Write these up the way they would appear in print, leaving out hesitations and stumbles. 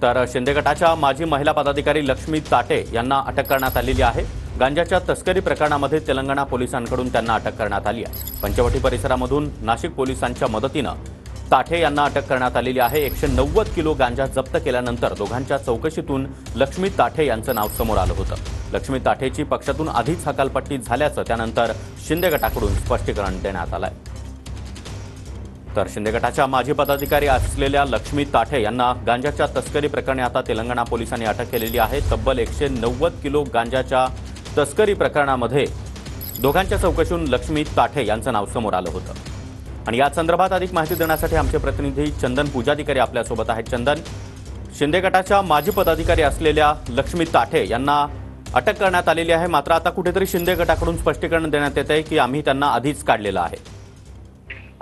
तर शिंदे गटाच्या माजी महिला पदाधिकारी लक्ष्मी ताटे यांना अटक करण्यात आलेली आहे। गांजाच्या तस्करी प्रकरणामध्ये तेलंगणा पोलिसांकडून त्यांना अटक करण्यात आली आहे। पंचवटी परिसरामधून नाशिक पोलिसांच्या मदतीनं ताटे यांना अटक करण्यात आलेली आहे। 190 किलो गांजा जप्त केल्यानंतर दोघांच्या चौकशीतून लक्ष्मी ताटे यांचं नाव समोर आलं होतं। लक्ष्मी ताटेची पक्षातून आधीच हकालपट्टी झाल्याचं त्यानंतर शिंदे गटाकडून स्पष्टीकरण देण्यात आलंय। तर शिंदे गटाच्या माजी पदाधिकारी असलेल्या लक्ष्मी ताटे यांना गांजाच्या तस्करी प्रकरणी आता तेलंगणा पोलिसांनी अटक केलेली आहे। तब्बल 190 किलो गांजाच्या तस्करी प्रकरणामध्ये दोघांच्या चौकशीतून लक्ष्मी ताटे यांचं नाव समोर आलं होतं। आणि या संदर्भात अधिक माहिती देण्यासाठी आमचे प्रतिनिधी चंदन पूजाधिकारी आपल्यासोबत आहेत। चंदन, शिंदे गटाच्या माजी पदाधिकारी असलेल्या लक्ष्मी ताटे यांना अटक करण्यात आलेली आहे, मात्र आता कुठेतरी शिंदे गटाकडून स्पष्टीकरण देण्यात येत आहे की आम्ही त्यांना आधीच काढलेलं आहे।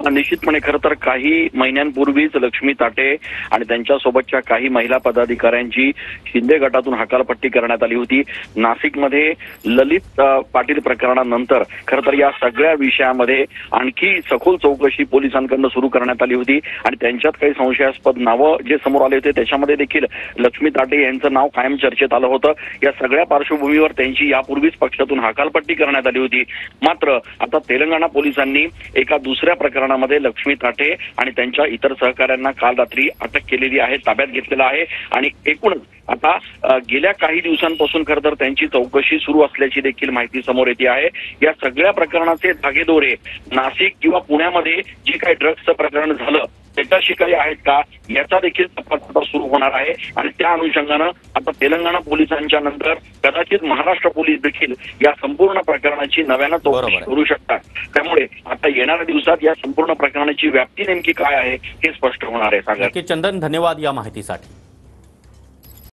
निश्चितपणे खरं तर काही महिन्यांपूर्वीच लक्ष्मी ताटे आणि त्यांच्यासोबतच्या काही महिला पदाधिकाऱ्यांची शिंदे गटातून हकालपट्टी करण्यात आली होती। नाशिकमध्ये ललित पाटील प्रकरणानंतर खरं तर या सगळ्या विषयामध्ये आणखी सखोल चौकशी पोलिसांकडून सुरू करण्यात आली होती आणि त्यांच्यात काही संशयास्पद नावं जे समोर आले होते त्याच्यामध्ये देखील लक्ष्मी ताटे यांचं नाव कायम चर्चेत आलं होतं। या सगळ्या पार्श्वभूमीवर त्यांची यापूर्वीच पक्षातून हकालपट्टी करण्यात आली होती। मात्र आता तेलंगणा पोलिसांनी एका दुसऱ्या प्रकरणामध्ये लक्ष्मी ताटे आणि त्यांच्या इतर सहकाऱ्यांना काल रात्री अटक केलेली आहे, ताब्यात घेतलेला आहे आणि एकूणच आता गेल्या काही दिवसांपासून खरं तर त्यांची चौकशी सुरू असल्याची देखील माहिती समोर येते आहे। या सगळ्या प्रकरणाचे धागेदोरे नाशिक किंवा पुण्यामध्ये जे काही ड्रग्सचं प्रकरण झालं त्याच्याशी काही आहेत का याचा देखील तपास आता सुरू होणार आहे आणि त्या अनुषंगानं आता तेलंगणा पोलिसांच्या नंतर कदाचित महाराष्ट्र पोलीस देखील या संपूर्ण प्रकरणाची नव्यानं चौकशी करू शकतात। त्यामुळे आता येणाऱ्या दिवसात या संपूर्ण प्रकरणाची व्याप्ती नेमकी काय आहे हे स्पष्ट होणार आहे। सागर, चंदन, धन्यवाद या माहितीसाठी।